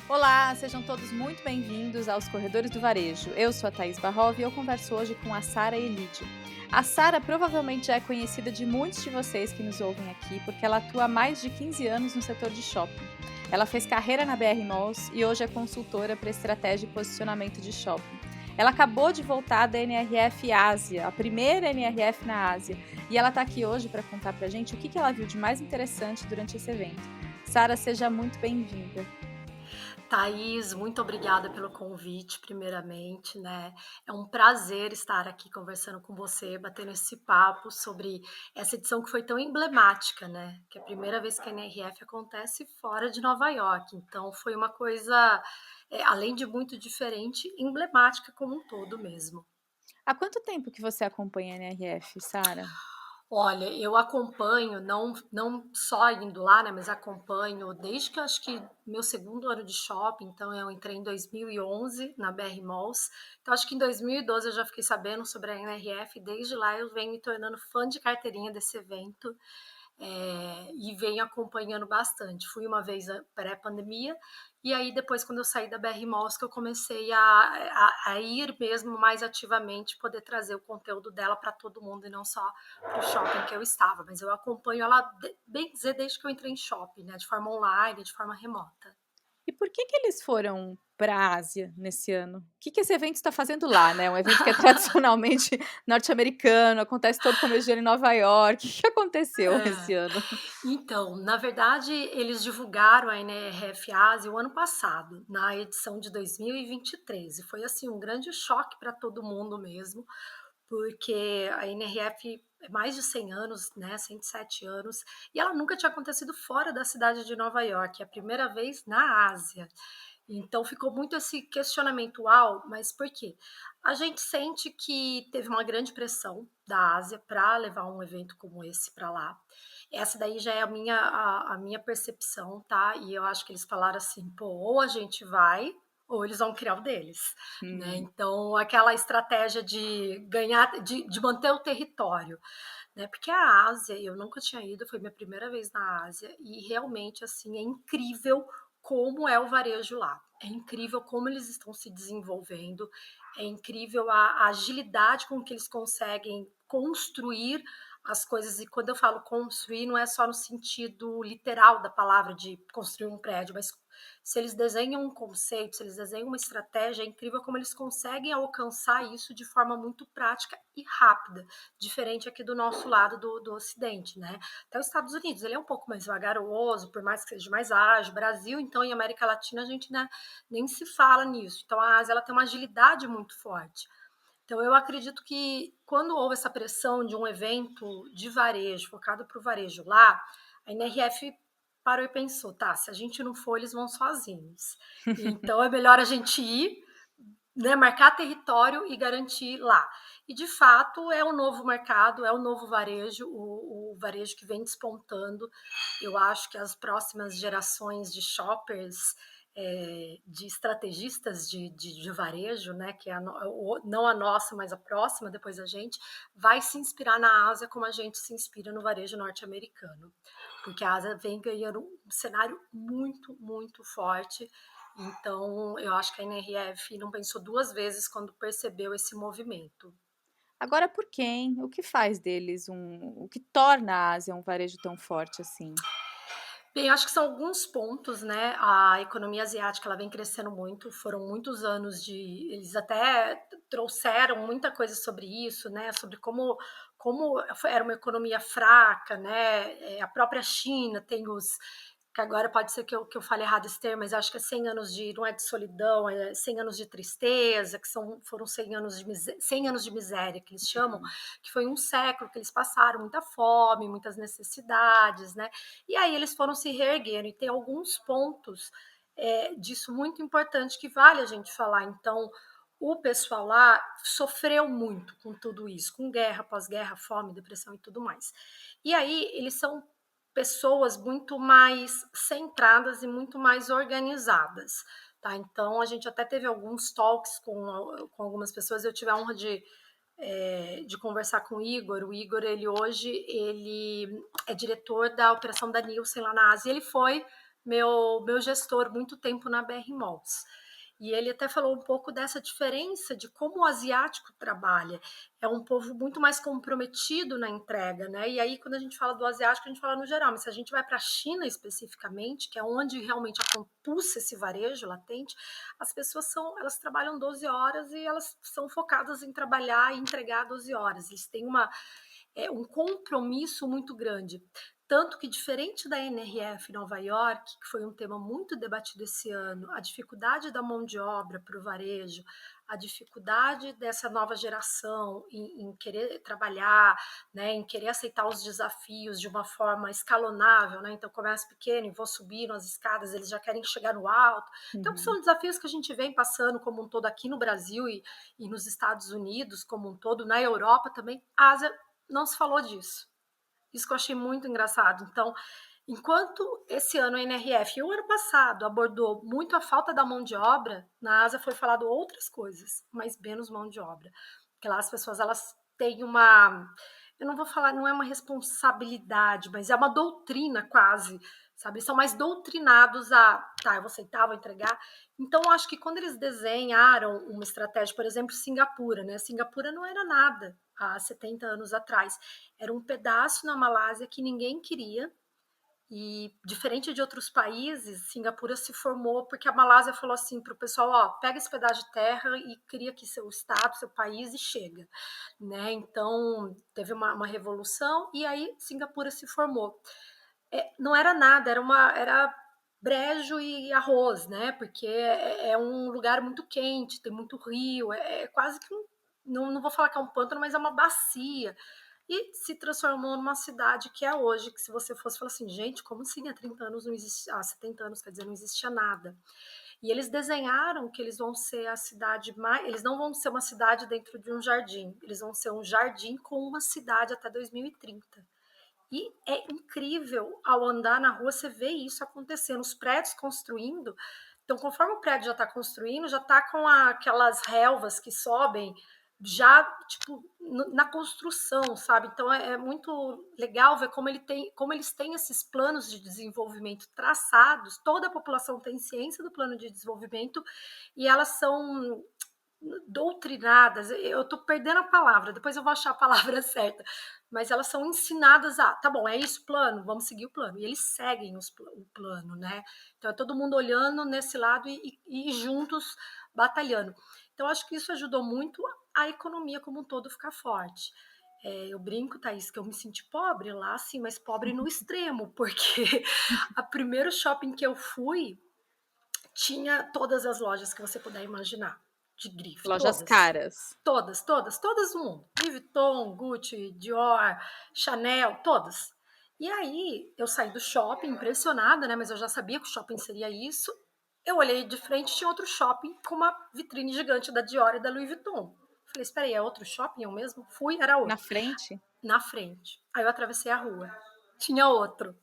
Olá, sejam todos muito bem-vindos aos Corredores do Varejo. Eu sou a Thaís Barrov e eu converso hoje com a Sara Elídio. A Sara provavelmente já é conhecida de muitos de vocês que nos ouvem aqui, porque ela atua há mais de 15 anos no setor de shopping. Ela fez carreira na BR Malls e hoje é consultora para estratégia e posicionamento de shopping. Ela acabou de voltar da NRF Ásia, a primeira NRF na Ásia, e ela está aqui hoje para contar para a gente o que ela viu de mais interessante durante esse evento. Sara, seja muito bem-vinda. Thaís, muito obrigada pelo convite, primeiramente, né? É um prazer estar aqui conversando com você, batendo esse papo sobre essa edição que foi tão emblemática, né? Que é a primeira vez que a NRF acontece fora de Nova York. Então, foi uma coisa, além de muito diferente, emblemática como um todo mesmo. Há quanto tempo que você acompanha a NRF, Sara? Olha, eu acompanho, não só indo lá, né, mas acompanho desde que eu acho que meu segundo ano de shopping, então eu entrei em 2011 na BR Malls, então acho que em 2012 eu já fiquei sabendo sobre a NRF, e desde lá eu venho me tornando fã de carteirinha desse evento, e venho acompanhando bastante. Fui uma vez pré-pandemia, e aí depois, quando eu saí da BR Malls, que eu comecei a ir mesmo mais ativamente, poder trazer o conteúdo dela para todo mundo e não só para o shopping que eu estava. Mas eu acompanho ela, bem dizer, desde que eu entrei em shopping, né, de forma online, de forma remota. E por que eles foram para a Ásia nesse ano? O que esse evento está fazendo lá, né? Um evento que é tradicionalmente norte-americano, acontece todo começo de ano em Nova York. O que aconteceu esse É. ano? Então, na verdade, eles divulgaram a NRF Ásia o ano passado, na edição de 2023, e foi assim um grande choque para todo mundo mesmo, porque a NRF é mais de 100 anos, né, 107 anos, e ela nunca tinha acontecido fora da cidade de Nova York, é a primeira vez na Ásia. Então ficou muito esse questionamento, uau, mas por quê? A gente sente que teve uma grande pressão da Ásia para levar um evento como esse para lá. Essa daí já é a minha percepção, tá? E eu acho que eles falaram assim, pô, ou a gente vai, ou eles vão criar o deles, né? Uhum. Então, aquela estratégia de ganhar, de manter o território, né? Porque a Ásia, eu nunca tinha ido, foi minha primeira vez na Ásia, e realmente, assim, é incrível como é o varejo lá. É incrível como eles estão se desenvolvendo, é incrível a agilidade com que eles conseguem construir as coisas. E quando eu falo construir, não é só no sentido literal da palavra de construir um prédio, mas se eles desenham um conceito, se eles desenham uma estratégia, é incrível como eles conseguem alcançar isso de forma muito prática e rápida, diferente aqui do nosso lado do Ocidente, né? Até os Estados Unidos, ele é um pouco mais vagaroso, por mais que seja mais ágil. Brasil, então, e América Latina, a gente, né, nem se fala nisso. Então, a Ásia, ela tem uma agilidade muito forte. Então, eu acredito que quando houve essa pressão de um evento de varejo, focado para o varejo lá, a NRF parou e pensou, tá, se a gente não for, eles vão sozinhos. Então, é melhor a gente ir, né, marcar território e garantir lá. E, de fato, é um novo mercado, é um novo varejo, o varejo que vem despontando. Eu acho que as próximas gerações de shoppers, de estrategistas de varejo, né, que é não a nossa, mas a próxima depois da gente, vai se inspirar na Ásia como a gente se inspira no varejo norte-americano. Porque a Ásia vem ganhando um cenário muito, muito forte. Então, eu acho que a NRF não pensou duas vezes quando percebeu esse movimento. Agora por quê, hein? O que faz deles o que torna a Ásia um varejo tão forte assim? Bem, acho que são alguns pontos, né? A economia asiática ela vem crescendo muito, foram muitos anos de. Eles até trouxeram muita coisa sobre isso, né? Sobre como era uma economia fraca, né? A própria China tem os. Que agora pode ser que eu fale errado esse termo, mas acho que é 100 anos de. Não é de solidão, é 100 anos de tristeza, que foram 100 anos 100 anos de miséria, que eles chamam, que foi um século que eles passaram, muita fome, muitas necessidades, né? E aí eles foram se reerguendo, e tem alguns pontos disso muito importante que vale a gente falar. Então, o pessoal lá sofreu muito com tudo isso, com guerra, pós-guerra, fome, depressão e tudo mais. E aí eles são pessoas muito mais centradas e muito mais organizadas. Tá? Então, a gente até teve alguns talks com algumas pessoas. Eu tive a honra de conversar com o Igor. O Igor, ele hoje, ele é diretor da operação da Nielsen lá na Ásia. Ele foi meu gestor muito tempo na BR Malls. E ele até falou um pouco dessa diferença de como o asiático trabalha. É um povo muito mais comprometido na entrega, né? E aí, quando a gente fala do asiático, a gente fala no geral, mas se a gente vai para a China especificamente, que é onde realmente pulsa esse varejo latente, as pessoas elas trabalham 12 horas e elas são focadas em trabalhar e entregar 12 horas. Eles têm um compromisso muito grande. Tanto que, diferente da NRF Nova York, que foi um tema muito debatido esse ano, a dificuldade da mão de obra para o varejo, a dificuldade dessa nova geração em querer trabalhar, né, em querer aceitar os desafios de uma forma escalonável, né? Então, começo pequeno e vou subindo as escadas, eles já querem chegar no alto. Então, são desafios que a gente vem passando como um todo aqui no Brasil e nos Estados Unidos como um todo, na Europa também. A Ásia não se falou disso. Isso que eu achei muito engraçado. Então, enquanto esse ano a NRF e o ano passado abordou muito a falta da mão de obra, na Ásia foi falado outras coisas, mas menos mão de obra. Porque lá as pessoas elas têm eu não vou falar, não é uma responsabilidade, mas é uma doutrina quase, sabe? São mais doutrinados eu vou aceitar, vou entregar. Então, eu acho que quando eles desenharam uma estratégia, por exemplo, Singapura, né? Singapura não era nada há 70 anos atrás. Era um pedaço na Malásia que ninguém queria. E, diferente de outros países, Singapura se formou porque a Malásia falou assim para o pessoal, ó, pega esse pedaço de terra e cria aqui seu estado, seu país e chega, né? Então, teve uma revolução e aí Singapura se formou. Não era nada, era brejo e arroz, né? Porque é um lugar muito quente, tem muito rio, é quase que não vou falar que é um pântano, mas é uma bacia. E se transformou numa cidade que é hoje, que se você fosse falar assim, gente, como assim há 30 anos não existia, há 70 anos, quer dizer, não existia nada. E eles desenharam que eles vão ser a cidade mais, eles não vão ser uma cidade dentro de um jardim, eles vão ser um jardim com uma cidade até 2030. E é incrível, ao andar na rua, você vê isso acontecendo, os prédios construindo. Então, conforme o prédio já está construindo, já está com aquelas relvas que sobem, já, tipo, na construção, sabe? Então, é muito legal ver como eles têm esses planos de desenvolvimento traçados, toda a população tem ciência do plano de desenvolvimento, e elas são doutrinadas, eu estou perdendo a palavra, depois eu vou achar a palavra certa, mas elas são ensinadas tá bom, é isso o plano, vamos seguir o plano, e eles seguem o plano, né? Então é todo mundo olhando nesse lado e juntos batalhando. Então acho que isso ajudou muito a economia como um todo ficar forte. Eu brinco, Thaís, que eu me senti pobre lá, sim, mas pobre no extremo, porque a primeiro shopping que eu fui tinha todas as lojas que você puder imaginar de grife, Lojas todas. caras. Todas do mundo. Louis Vuitton, Gucci, Dior, Chanel, todas. E aí, eu saí do shopping impressionada, né? Mas eu já sabia que o shopping seria isso. Eu olhei de frente, tinha outro shopping com uma vitrine gigante da Dior e da Louis Vuitton. Falei, espera aí, é outro shopping? Eu mesmo? Fui, era Na outro. frente? Na frente. Aí eu atravessei a rua. Tinha outro.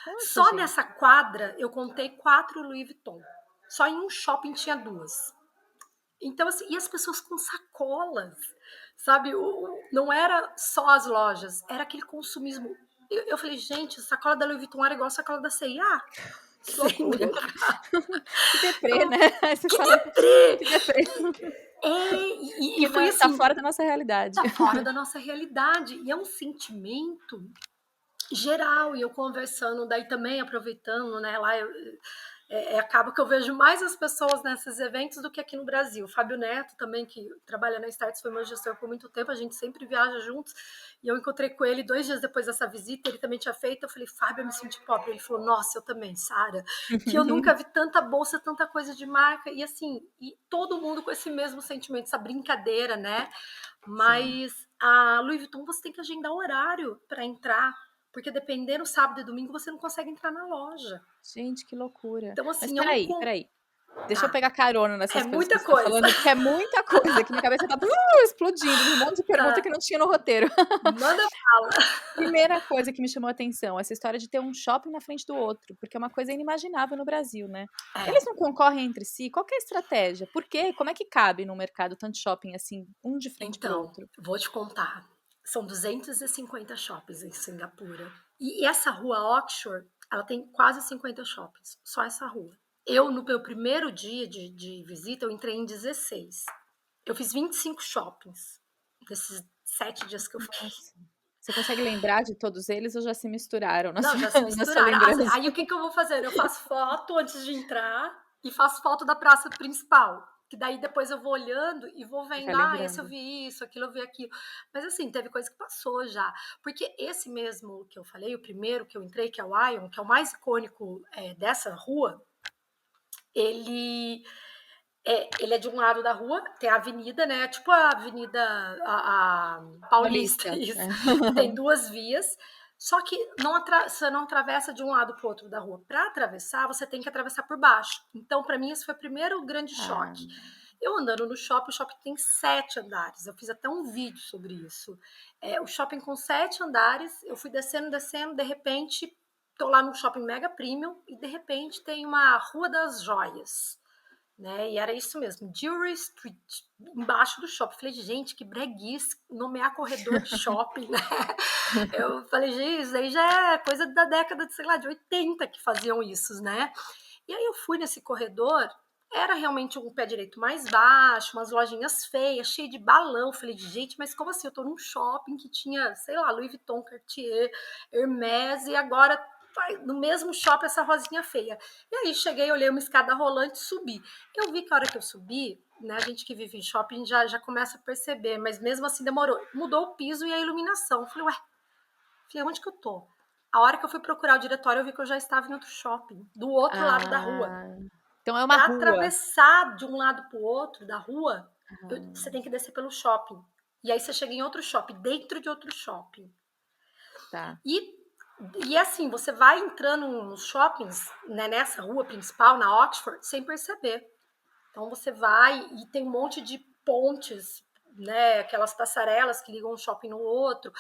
Nossa, Só gente. nessa quadra, eu contei 4 Louis Vuitton. Só em um shopping tinha 2. Então, assim, e as pessoas com sacolas, sabe? Não era só as lojas, era aquele consumismo. Eu falei, gente, a sacola da Louis Vuitton era igual a sacola da C&A. Que Sem loucura. brincar. Que deprê, Eu, né? Aí você que fala, deprê! que deprê. E Que foi tá assim, fora da nossa realidade. tá fora da nossa realidade. E é um sentimento geral, e eu conversando, daí também aproveitando, né, lá acaba que eu vejo mais as pessoas nesses eventos do que aqui no Brasil. O Fábio Neto também, que trabalha na Starts, foi meu gestor por muito tempo, a gente sempre viaja juntos, e eu encontrei com ele 2 dias depois dessa visita, ele também tinha feito, eu falei, Fábio, eu me senti pobre. Ele falou, nossa, eu também, Sara, que eu nunca vi tanta bolsa, tanta coisa de marca, e assim, e todo mundo com esse mesmo sentimento, essa brincadeira, né? Mas sim, a Louis Vuitton você tem que agendar horário para entrar, porque dependendo, sábado e domingo você não consegue entrar na loja. Gente, que loucura. Então, Mas assim, peraí. Deixa eu Tá, pegar carona é nessas coisas que muita você tá coisa. falando, porque é muita coisa, que minha cabeça tá explodindo, um monte de pergunta Tá, que não tinha no roteiro. manda bala. Primeira coisa que me chamou a atenção, essa história de ter um shopping na frente do outro, porque é uma coisa inimaginável no Brasil, né? Eles É, não concorrem entre si? Qual que é a estratégia? Por quê? Como é que cabe no mercado tanto shopping assim, um de frente pro então, outro? vou te contar. São 250 shoppings em Singapura. E essa rua Oxford, ela tem quase 50 shoppings, só essa rua. Eu, no meu primeiro dia de visita, eu entrei em 16. Eu fiz 25 shoppings nesses 7 dias que eu fiquei. Nossa. Você consegue lembrar de todos eles ou já se misturaram na Não, sua, já se na sua misturaram. lembrança? Aí o que eu vou fazer? Eu faço foto antes de entrar e faço foto da praça principal. Que daí depois eu vou olhando e vou Vai vendo, esse eu lembrando. vi isso, aquilo eu vi aquilo. Mas assim, teve coisa que passou já. Porque esse mesmo que eu falei, o primeiro que eu entrei, que é o Ion, que é o mais icônico dessa rua, ele ele é de um lado da rua, tem a avenida, né? Tipo a Avenida Paulista, Paulista. isso, É. que tem 2 vias. Só que você não atravessa de um lado para o outro da rua. Para atravessar, você tem que atravessar por baixo. Então, para mim, esse foi o primeiro grande Ah, choque. Eu andando no shopping, o shopping tem 7 andares. Eu fiz até um vídeo sobre isso. O shopping com 7 andares, eu fui descendo, descendo, de repente, tô lá no shopping mega premium e de repente tem uma Rua das Joias, né? E era isso mesmo, Jewelry Street, embaixo do shopping. Falei, gente, que breguice nomear corredor de shopping, né? Eu falei, gente, isso aí já é coisa da década de, sei lá, de 80 que faziam isso, né? E aí eu fui nesse corredor, era realmente um pé direito mais baixo, umas lojinhas feias, cheio de balão. Falei, gente, mas como assim? Eu tô num shopping que tinha, sei lá, Louis Vuitton, Cartier, Hermès, e agora no mesmo shopping essa rosinha feia. E aí cheguei, olhei uma escada rolante, subi. Eu vi que a hora que eu subi, né, a gente que vive em shopping já começa a perceber, mas mesmo assim demorou. Mudou o piso e a iluminação. Falei, onde que eu tô? A hora que eu fui procurar o diretório, eu vi que eu já estava em outro shopping, do outro lado da rua. ah, então é uma Para rua. atravessar de um lado para o outro da rua, você Ah, tem que descer pelo shopping. E aí você chega em outro shopping, dentro de outro shopping. tá. E, e assim, você vai entrando nos shoppings, né, nessa rua principal, na Oxford, sem perceber. Então você vai e tem um monte de pontes, né, aquelas passarelas que ligam um shopping no outro.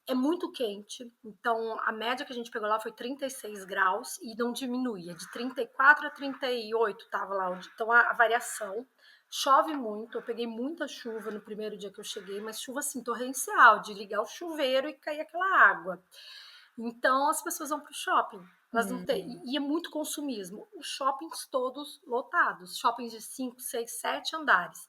É muito quente, então a média que a gente pegou lá foi 36 graus e não diminuía, de 34 a 38 estava lá, então a variação. Chove muito, eu peguei muita chuva no primeiro dia que eu cheguei, mas chuva assim, torrencial, de ligar o chuveiro e cair aquela água. Então as pessoas vão para o shopping. Elas não têm, Hum, e é muito consumismo. Os shoppings todos lotados, shoppings de 5, 6, 7 andares.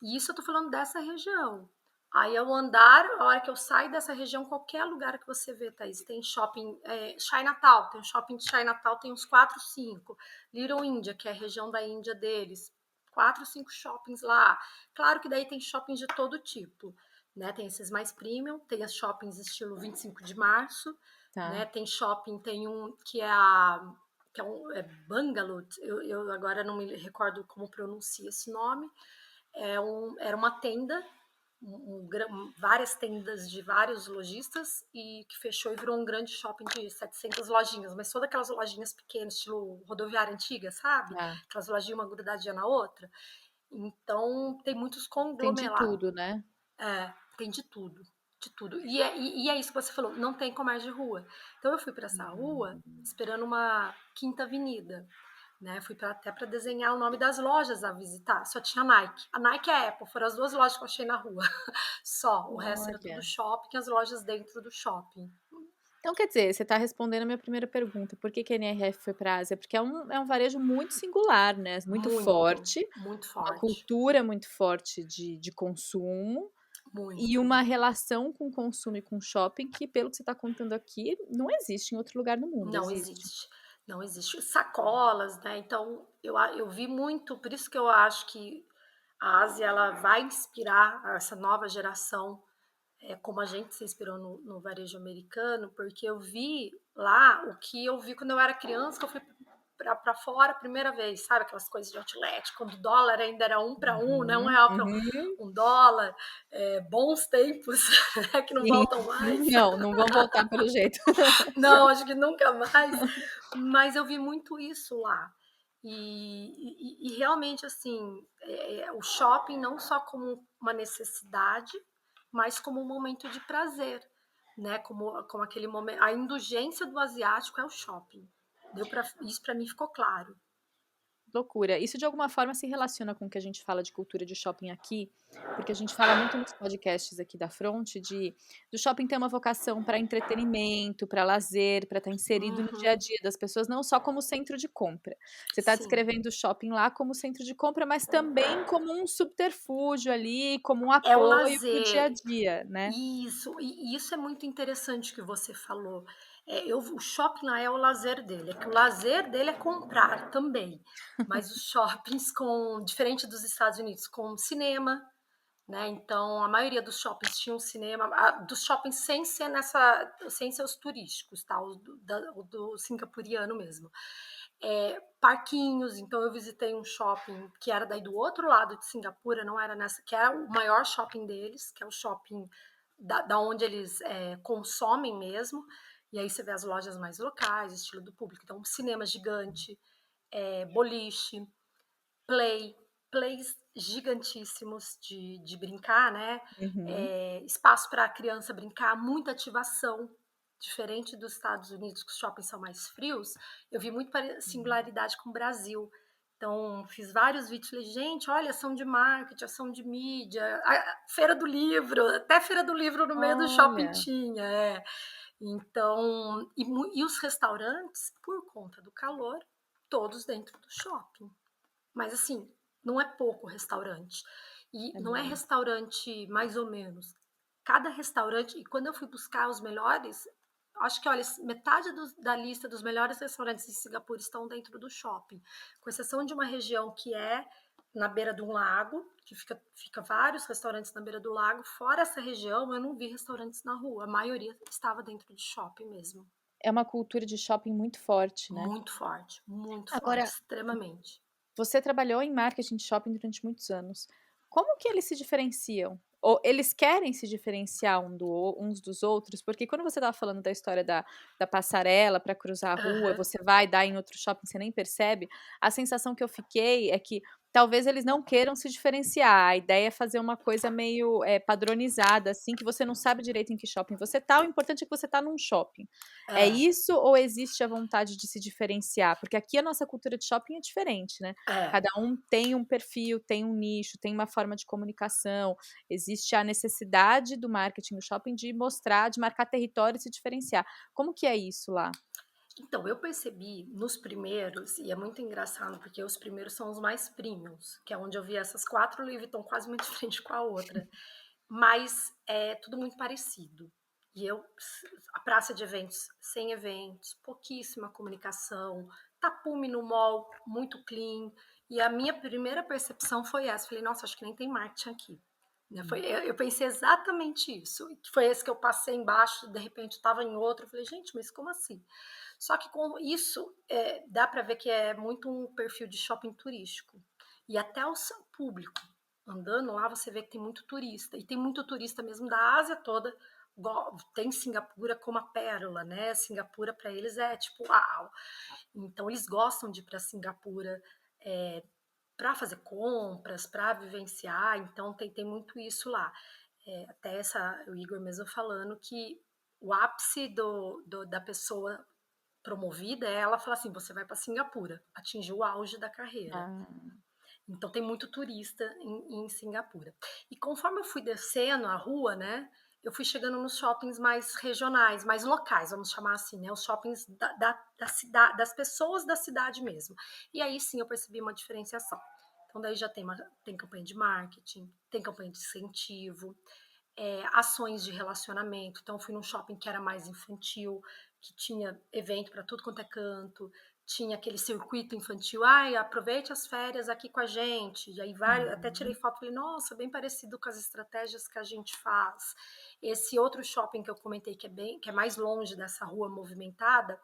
E isso eu tô falando dessa região. Aí ao andar, a hora que eu saio dessa região, qualquer lugar que você vê, Thaís, tem shopping, Chinatown, tem um shopping de Chinatown, tem uns 4, 5. Little India, que é a região da Índia deles, 4, 5 shoppings lá. Claro que daí tem shoppings de todo tipo, né? Tem esses mais premium, tem as shoppings estilo 25 de março, tá. né? Tem shopping, tem um que é um Bangalore, eu agora não me recordo como pronuncia esse nome, era uma tenda, várias tendas de vários lojistas e que fechou e virou um grande shopping de 700 lojinhas, mas todas aquelas lojinhas pequenas, estilo rodoviária antiga, sabe? Tá. Aquelas lojinhas uma grudadinha na outra. Então tem muitos Tem de conglomerados, tudo, né? tem de tudo. De tudo. E é isso que você falou, não tem comércio de rua. Então eu fui para essa rua esperando uma quinta avenida, né? Fui até para desenhar o nome das lojas a visitar. Só tinha Nike. A Nike e a Apple foram as 2 lojas que eu achei na rua. Só. O resto era tudo Olha. shopping, as lojas dentro do shopping. Então, quer dizer, você está respondendo a minha primeira pergunta. Por que que a NRF foi para a Ásia? Porque é um varejo muito singular, né? Muito Muito, forte, muito uma forte. cultura muito forte de consumo e Muito. uma relação com o consumo e com o shopping que, pelo que você está contando aqui, não existe em outro lugar do mundo, Não existe? existe. Não existe. Sacolas, né? Então, eu vi muito, por isso que eu acho que a Ásia ela vai inspirar essa nova geração, como a gente se inspirou no varejo americano, porque eu vi lá o que eu vi quando eu era criança, que eu fui para fora a primeira vez, sabe? Aquelas coisas de outlet, quando o dólar ainda era 1 para 1, né? Uhum, R$ 1 para uhum, 1 dólar, bons tempos, né? Que não sim. voltam mais. Não, não vão voltar pelo jeito. Não, acho que nunca mais. Mas eu vi muito isso lá. E realmente, assim, o shopping não só como uma necessidade, mas como um momento de prazer, né? Como aquele momento. A indulgência do asiático é o shopping. Isso para mim ficou claro. loucura. Isso de alguma forma se relaciona com o que a gente fala de cultura de shopping aqui, porque a gente fala muito nos podcasts aqui da Front do shopping ter uma vocação para entretenimento, para lazer, para estar inserido no dia a Uhum, dia das pessoas, não só como centro de compra. Você está sim. descrevendo o shopping lá como centro de compra, mas também como um subterfúgio ali, como um É o apoio para o dia a lazer. dia, né? Isso, e isso é muito interessante que você falou. O shopping lá é o lazer dele, é que o lazer dele é comprar também. Mas os shoppings diferente dos Estados Unidos, com cinema, né? Então a maioria dos shoppings tinha um cinema, dos shoppings sem ser os turísticos, tá? O do singapuriano mesmo. Parquinhos, então eu visitei um shopping que era daí do outro lado de Singapura, não era nessa, que era o maior shopping deles, que é o shopping da onde eles consomem mesmo. E aí você vê as lojas mais locais, estilo do público. Então, um cinema gigante, boliche, play, plays gigantíssimos de brincar, né? Uhum. Espaço para a criança brincar, muita ativação. Diferente dos Estados Unidos, que os shoppings são mais frios, eu vi muito singularidade com o Brasil. Então, fiz vários vídeos, falei, gente, olha, ação de marketing, ação de mídia, feira do livro, até feira do livro no meio do shopping Olha, tinha, Então, e os restaurantes, por conta do calor, todos dentro do shopping. Mas assim, não é pouco restaurante. E é não é bom. restaurante mais ou menos. Cada restaurante, e quando eu fui buscar os melhores, acho que, olha, metade da lista dos melhores restaurantes em Singapura estão dentro do shopping, com exceção de uma região que é na beira de um lago, que fica vários restaurantes na beira do lago. Fora essa região, eu não vi restaurantes na rua. A maioria estava dentro de shopping mesmo. É uma cultura de shopping Muito forte, Agora, extremamente. você trabalhou em marketing de shopping durante muitos anos. Como que eles se diferenciam? Ou eles querem se diferenciar uns dos outros? Porque quando você estava falando da história da passarela para cruzar a rua, Aham. você vai dar em outro shopping, você nem percebe. A sensação que eu fiquei é que talvez eles não queiram se diferenciar. A ideia é fazer uma coisa meio padronizada, assim, que você não sabe direito em que shopping você tá. O importante é que você tá num shopping. É É, isso ou existe a vontade de se diferenciar? Porque aqui a nossa cultura de shopping é diferente, né? é. Cada um tem um perfil, tem um nicho, tem uma forma de comunicação. Existe a necessidade do marketing no shopping de mostrar, de marcar território e se diferenciar. Como que é isso lá? Então, eu percebi nos primeiros, e é muito engraçado, porque os primeiros são os mais premiums, que é onde eu vi essas 4 Louis Vuitton quase uma de frente com a outra, mas é tudo muito parecido. E a praça de eventos sem eventos, pouquíssima comunicação, tapume no mall, muito clean. E a minha primeira percepção foi essa. Falei, nossa, acho que nem tem marketing aqui. Né? Eu pensei exatamente isso. Que foi esse que eu passei embaixo, de repente estava em outro. Eu falei, gente, mas como assim? Só que com isso, dá para ver que é muito um perfil de shopping turístico. E até o seu público. Andando lá, você vê que tem muito turista. E tem muito turista mesmo da Ásia toda. Tem Singapura como a pérola, né? Singapura para eles é tipo, uau! Então, eles gostam de ir para Singapura para fazer compras, para vivenciar. Então, tem muito isso lá. Até o Igor mesmo falando que o ápice da pessoa promovida é ela falar assim: você vai para Singapura, atingiu o auge da carreira. Ah, Então tem muito turista em Singapura. E conforme eu fui descendo a rua, né, eu fui chegando nos shoppings mais regionais, mais locais, vamos chamar assim, né, os shoppings da cidade, das pessoas da cidade mesmo. E aí sim eu percebi uma diferenciação. Então daí já tem campanha de marketing, tem campanha de incentivo, ações de relacionamento. Então, eu fui num shopping que era mais infantil, que tinha evento para tudo quanto é canto, tinha aquele circuito infantil. Ai, aproveite as férias aqui com a gente. E aí, até tirei uhum. foto e falei, nossa, bem parecido com as estratégias que a gente faz. Esse outro shopping que eu comentei, que é mais longe dessa rua movimentada,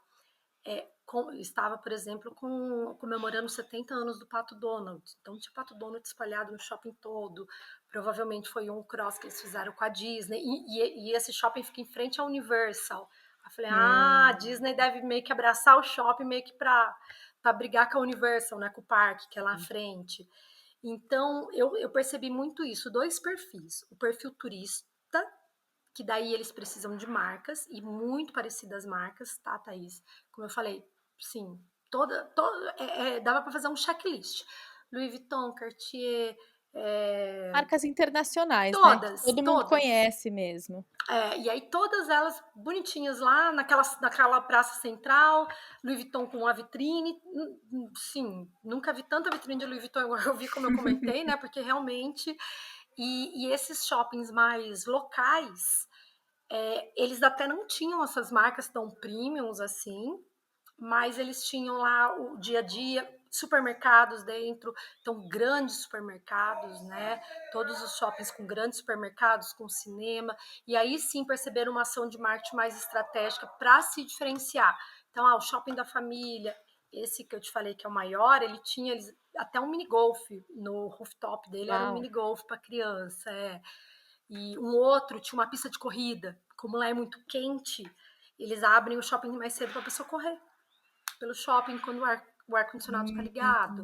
estava, por exemplo, comemorando 70 anos do Pato Donald. Então, tinha Pato Donald espalhado no shopping todo. Provavelmente foi um cross que eles fizeram com a Disney. E esse shopping fica em frente à Universal. Eu falei, a Hum, Disney deve meio que abraçar o shopping, meio que para brigar com a Universal, né, com o parque, que é lá à frente. Então, eu percebi muito isso, dois perfis. O perfil turista, que daí eles precisam de marcas, e muito parecidas marcas, tá, Thaís? Como eu falei, sim, dava para fazer um checklist. Louis Vuitton, Cartier, Marcas internacionais, né, que todas, todo mundo todas. conhece mesmo. E aí todas elas bonitinhas lá naquela praça central, Louis Vuitton com uma vitrine. Sim, nunca vi tanta vitrine de Louis Vuitton igual eu vi, como eu comentei, né? Porque realmente. E esses shoppings mais locais, eles até não tinham essas marcas tão premiums assim, mas eles tinham lá o dia a dia, supermercados dentro, então grandes supermercados, né? Todos os shoppings com grandes supermercados, com cinema, e aí sim perceberam uma ação de marketing mais estratégica para se diferenciar. Então, o shopping da família, esse que eu te falei que é o maior, até um mini golf no rooftop dele, era um Uau! mini golf para criança, E um outro tinha uma pista de corrida. Como lá é muito quente, eles abrem o shopping mais cedo para a pessoa correr pelo shopping quando o ar-condicionado fica ligado.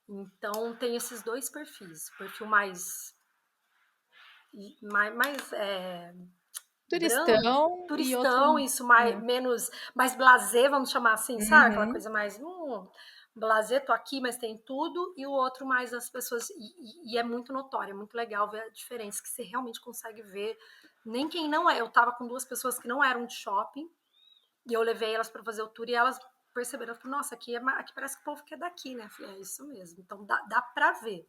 Hum. Então, tem esses dois perfis. O perfil mais branco, Turistão e outro turistão, isso é. mais blasé, vamos chamar assim, sabe? Aquela Uhum. coisa mais blasé, tô aqui, mas tem tudo. E o outro mais as pessoas. E é muito notório, é muito legal ver a diferença, que você realmente consegue ver. Nem quem não é. Eu tava com duas pessoas que não eram de shopping, e eu levei elas para fazer o tour e elas perceberam, elas falaram, nossa, aqui parece que o povo que é daqui, né? Eu falei, é isso mesmo. Então dá para ver.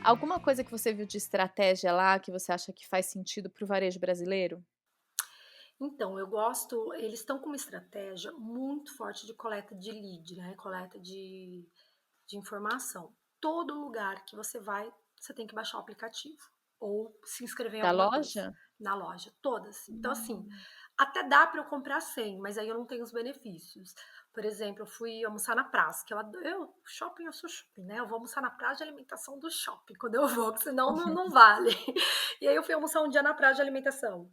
Alguma coisa que você viu de estratégia lá, que você acha que faz sentido para o varejo brasileiro? Então, eles estão com uma estratégia muito forte de coleta de lead, né? Coleta de informação. Todo lugar que você vai, você tem que baixar o aplicativo ou se inscrever em Da alguma coisa loja? na loja, todas. Então, assim, Hum. até dá para eu comprar 100, mas aí eu não tenho os benefícios. Por exemplo, eu fui almoçar na praça, que shopping, eu sou shopping, né? Eu vou almoçar na praça de alimentação do shopping, quando eu vou, porque senão não vale. E aí eu fui almoçar um dia na praça de alimentação.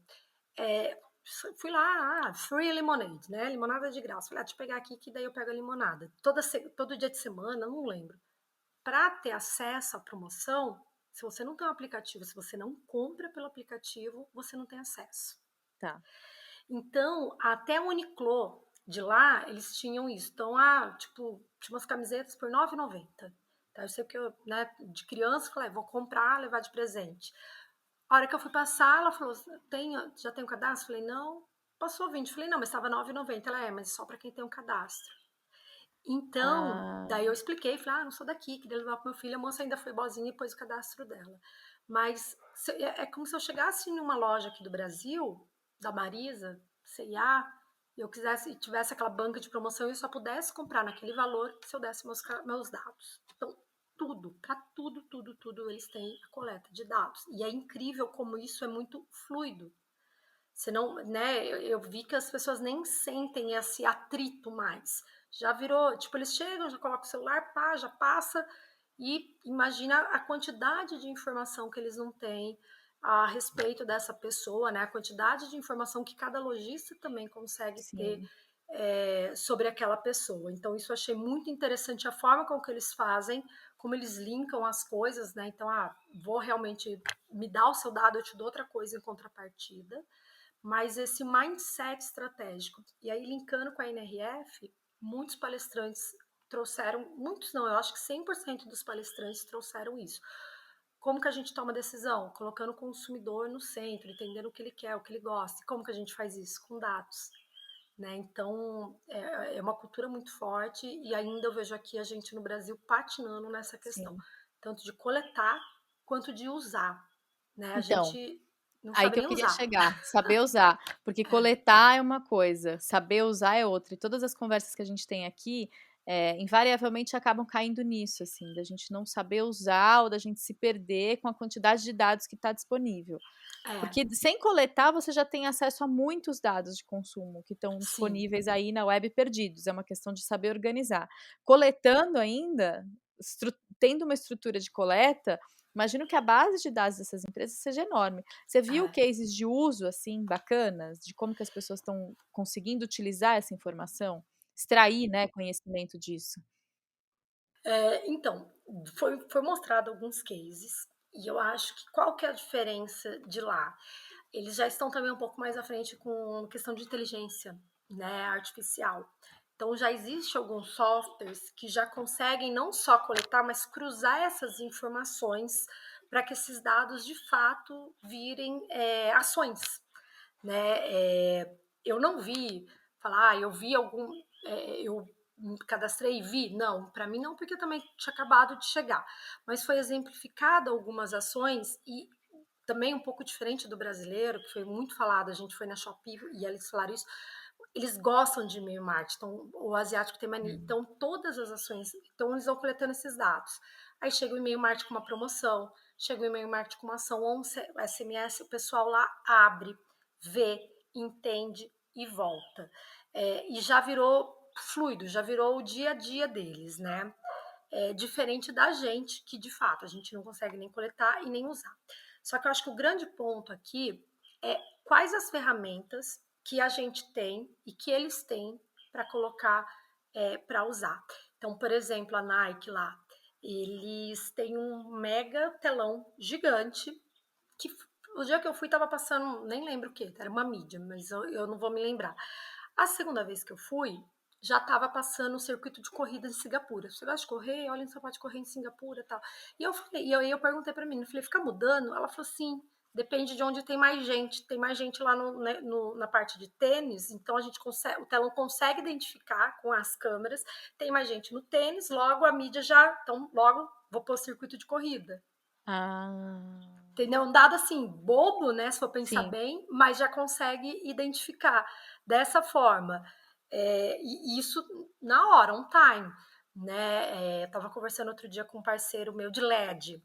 É, fui lá, free lemonade, né? Limonada de graça. Falei, deixa eu pegar aqui, que daí eu pego a limonada. Todo dia de semana, não lembro. Para ter acesso à promoção, se você não tem um aplicativo, se você não compra pelo aplicativo, você não tem acesso. Tá. Então, até o Uniqlo de lá, eles tinham isso. Então, tipo, tinha umas camisetas por R$ 9,90. Então, eu sei que eu, né, de criança, falei, vou comprar, levar de presente. A hora que eu fui passar, ela falou, já tem um cadastro? Falei, não. Passou 20. Falei, não, mas estava R$ 9,90. Ela, mas só para quem tem um cadastro. Então, Ah, daí eu expliquei, falei, não sou daqui, queria levar pro meu filho. A moça ainda foi boazinha e pôs o cadastro dela. Mas é como se eu chegasse numa loja aqui do Brasil, da Marisa, C&A, e eu tivesse aquela banca de promoção e eu só pudesse comprar naquele valor se eu desse meus dados. Então, para tudo, eles têm a coleta de dados. E é incrível como isso é muito fluido. Senão, né, eu vi que as pessoas nem sentem esse atrito mais. Já virou, tipo, eles chegam, já colocam o celular, pá, já passa, e imagina a quantidade de informação que eles não têm a respeito dessa pessoa, né? A quantidade de informação que cada lojista também consegue ter sim. sobre aquela pessoa. Então, isso eu achei muito interessante a forma com que eles fazem, como eles linkam as coisas, né? Então, vou realmente me dar o seu dado, eu te dou outra coisa em contrapartida, mas esse mindset estratégico. E aí, linkando com a NRF, muitos palestrantes trouxeram, muitos não, eu acho que 100% dos palestrantes trouxeram isso. Como que a gente toma decisão? Colocando o consumidor no centro, entendendo o que ele quer, o que ele gosta. E como que a gente faz isso? Com dados. Né? Então, é uma cultura muito forte e ainda eu vejo aqui a gente no Brasil patinando nessa questão, Sim. tanto de coletar quanto de usar. Né? A Então, gente não aí sabe que eu nem queria usar. chegar, saber usar, porque coletar é uma coisa, saber usar é outra, e todas as conversas que a gente tem aqui, invariavelmente acabam caindo nisso, assim, da gente não saber usar ou da gente se perder com a quantidade de dados que está disponível. É, Porque sem coletar, você já tem acesso a muitos dados de consumo que estão sim. disponíveis aí na web perdidos, é uma questão de saber organizar. Coletando ainda, tendo uma estrutura de coleta, imagino que a base de dados dessas empresas seja enorme. Você viu É. cases de uso, assim, bacanas, de como que as pessoas estão conseguindo utilizar essa informação? Extrair, né, conhecimento disso? Então, foi mostrado alguns cases. E eu acho que qual que é a diferença de lá? Eles já estão também um pouco mais à frente com questão de inteligência, né, artificial. Então já existe alguns softwares que já conseguem não só coletar, mas cruzar essas informações para que esses dados de fato virem ações, né? Eu não vi falar, eu vi algum, eu cadastrei e vi, não, para mim não, porque eu também tinha acabado de chegar, mas foi exemplificado algumas ações e também um pouco diferente do brasileiro, que foi muito falado, a gente foi na Shopee e eles falaram isso, eles gostam de e-mail marketing, então o asiático tem mania, então todas as ações, então eles vão coletando esses dados. Aí chega o e-mail marketing com uma promoção, chega o e-mail marketing com uma ação, ou um SMS, o pessoal lá abre, vê, entende e volta. E já virou fluido, já virou o dia a dia deles, né? Diferente da gente, que de fato a gente não consegue nem coletar e nem usar. Só que eu acho que o grande ponto aqui é quais as ferramentas que a gente tem e que eles têm para colocar para usar. Então, por exemplo, a Nike lá, eles têm um mega telão gigante que o dia que eu fui estava passando, nem lembro o que, era uma mídia, mas eu não vou me lembrar. A segunda vez que eu fui, já estava passando o circuito de corrida em Singapura. Você gosta de correr? Olha, você pode correr em Singapura e tal. E eu falei, eu perguntei para mim, eu falei, fica mudando? Ela falou, sim, depende de onde tem mais gente. Tem mais gente lá na parte de tênis, então a gente consegue, o telão consegue identificar com as câmeras. Tem mais gente no tênis, logo a mídia já, então logo vou pôr o circuito de corrida. Ah, Entendeu? Um dado assim, bobo, né? Se for pensar sim. bem, mas já consegue identificar dessa forma. E isso na hora, on time. Né? Tava conversando outro dia com um parceiro meu de LED.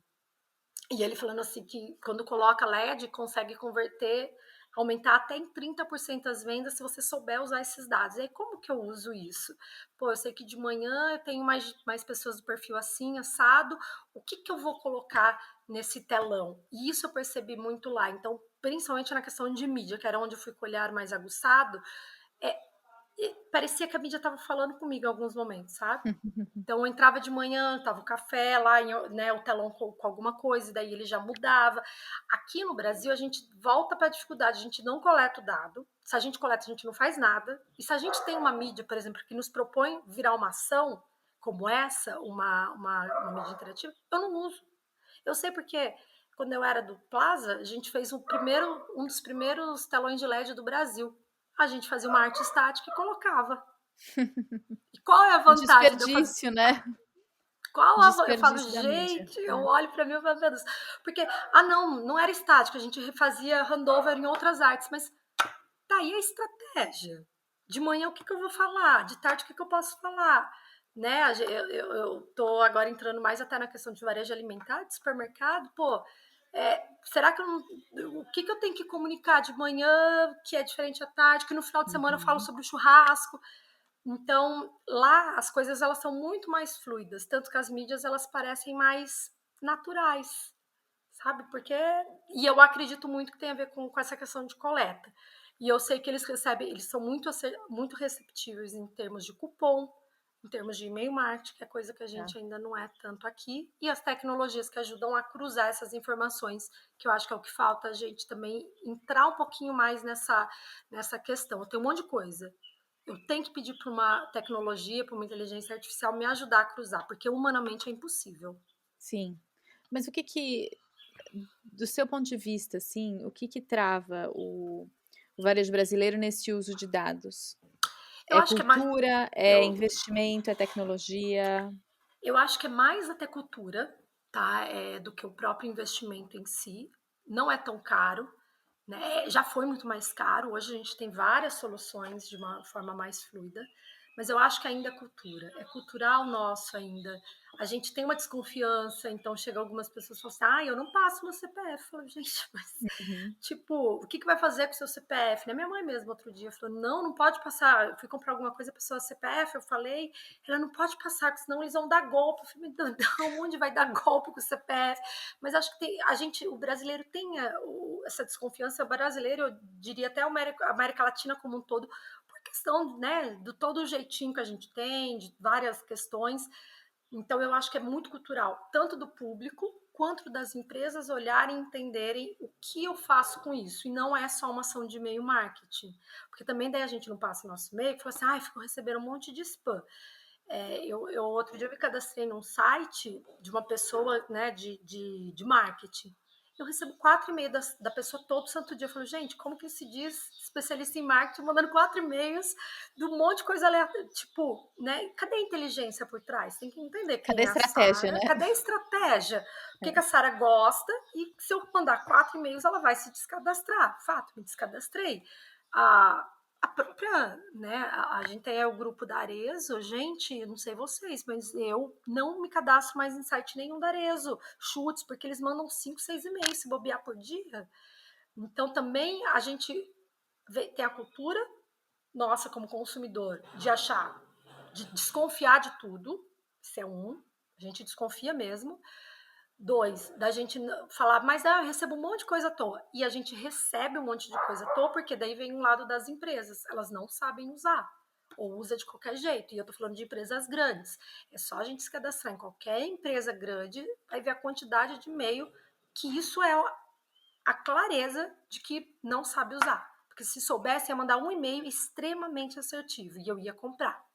E ele falando assim que quando coloca LED, consegue converter, aumentar até em 30% as vendas se você souber usar esses dados. E aí, como que eu uso isso? Pô, eu sei que de manhã eu tenho mais pessoas do perfil assim, assado. O que, que eu vou colocar nesse telão? E isso eu percebi muito lá. Então, principalmente na questão de mídia, que era onde eu fui com o olhar mais aguçado, é, parecia que a mídia estava falando comigo em alguns momentos, sabe? Então eu entrava de manhã, tava o café lá, né, o telão com alguma coisa, e daí ele já mudava. Aqui no Brasil a gente volta para a dificuldade, a gente não coleta o dado. Se a gente coleta, a gente não faz nada. E se a gente tem uma mídia, por exemplo, que nos propõe virar uma ação como essa, uma mídia interativa, eu não uso. Eu sei porque quando eu era do Plaza, a gente fez um dos primeiros telões de LED do Brasil. A gente fazia uma arte estática e colocava. E qual é a Um vantagem de eu fazer? desperdício, né? Eu falo, Desperdício da mídia. gente, eu olho para mim e falo, meu Deus. Porque, não era estático, a gente refazia handover em outras artes, mas tá aí a estratégia. De manhã, o que, que eu vou falar? De tarde, o que, que eu posso falar? Né? Eu tô agora entrando mais até na questão de varejo alimentar, de supermercado. Pô, será que eu não. O que, que eu tenho que comunicar de manhã que é diferente à tarde? Que no final de semana eu falo Uhum. sobre o churrasco. Então, lá as coisas elas são muito mais fluidas, tanto que as mídias elas parecem mais naturais, sabe? Porque e eu acredito muito que tem a ver com essa questão de coleta. E eu sei que eles recebem, eles são muito receptivos em termos de cupom, em termos de e-mail marketing, que é coisa que a Tá. gente ainda não é tanto aqui, e as tecnologias que ajudam a cruzar essas informações, que eu acho que é o que falta a gente também entrar um pouquinho mais nessa questão. Tem um monte de coisa, eu tenho que pedir para uma tecnologia, para uma inteligência artificial me ajudar a cruzar, porque humanamente é impossível. Sim. Mas o que que, do seu ponto de vista, assim, o que que trava o varejo brasileiro nesse uso de dados? Eu É acho que é mais, cultura, é eu, investimento, é tecnologia? eu acho que é mais até cultura, tá? Do que o próprio investimento em si. Não é tão caro, né? Já foi muito mais caro. Hoje a gente tem várias soluções de uma forma mais fluida, mas eu acho que ainda é cultura, é cultural nosso ainda. A gente tem uma desconfiança, então chega algumas pessoas e falam assim: ah, eu não passo meu CPF. Eu falo, gente, mas Uhum. tipo, o que, que vai fazer com o seu CPF? Né? Minha mãe mesmo outro dia falou: não pode passar. Eu fui comprar alguma coisa, a pessoa CPF, eu falei, ela não pode passar, porque senão eles vão dar golpe. Eu falei, não, onde vai dar golpe com o CPF? Mas acho que o brasileiro tem essa desconfiança, o brasileiro, eu diria até a América Latina como um todo, por questão, né, do todo o jeitinho que a gente tem, de várias questões. Então, eu acho que é muito cultural, tanto do público quanto das empresas olharem e entenderem o que eu faço com isso. E não é só uma ação de e-mail marketing. Porque também daí a gente não passa nosso e-mail e fala assim, ai, ficou recebendo um monte de spam. Outro dia eu me cadastrei num site de uma pessoa, né, de marketing. Eu recebo 4 e-mails da pessoa todo santo dia. Eu falo, gente, como que se diz especialista em marketing mandando 4 e-mails de um monte de coisa aleatória? Tipo, né? Cadê a inteligência por trás? Tem que entender Cadê a quem é a estratégia, Sara, né? cadê a estratégia? O que, É. que a Sara gosta? E se eu mandar 4 e-mails, ela vai se descadastrar. Fato, me descadastrei. A, a própria, né, a gente é o grupo da Arezo, gente, eu não sei vocês, mas eu não me cadastro mais em site nenhum da Arezo, chutes, porque eles mandam 5, 6 e-mails se bobear por dia. Então também a gente tem a cultura nossa como consumidor de achar, de desconfiar de tudo, isso é um, a gente desconfia mesmo. Dois, da gente falar, mas eu recebo um monte de coisa à toa. E a gente recebe um monte de coisa à toa, porque daí vem um lado das empresas. Elas não sabem usar. Ou usa de qualquer jeito. E eu tô falando de empresas grandes. É só a gente se cadastrar em qualquer empresa grande, vai ver a quantidade de e-mail, que isso é a clareza de que não sabe usar. Porque se soubesse, ia mandar um e-mail extremamente assertivo e eu ia comprar.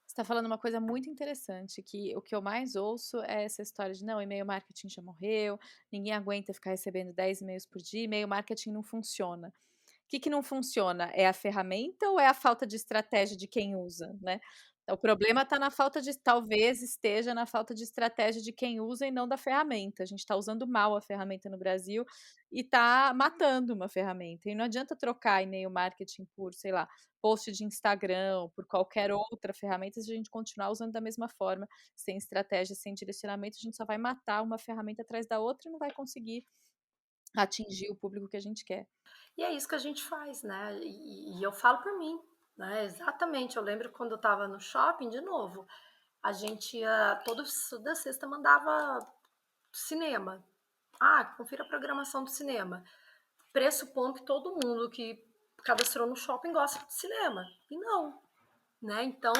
Você está falando uma coisa muito interessante, que o que eu mais ouço é essa história de não, e-mail marketing já morreu, ninguém aguenta ficar recebendo 10 e-mails por dia, e-mail marketing não funciona. O que que não funciona? É a ferramenta ou é a falta de estratégia de quem usa, né? O problema está na falta de, talvez esteja na falta de estratégia de quem usa e não da ferramenta. A gente está usando mal a ferramenta no Brasil e está matando uma ferramenta. E não adianta trocar e-mail marketing por, sei lá, post de Instagram, por qualquer outra ferramenta, se a gente continuar usando da mesma forma, sem estratégia, sem direcionamento, a gente só vai matar uma ferramenta atrás da outra e não vai conseguir atingir o público que a gente quer. E é isso que a gente faz, né? E eu falo por mim, né? Exatamente. Eu lembro quando eu estava no shopping, de novo, a gente ia, toda sexta mandava cinema. Ah, confira a programação do cinema. Pressupondo que todo mundo que cadastrou no shopping gosta de cinema. E não, né? Então,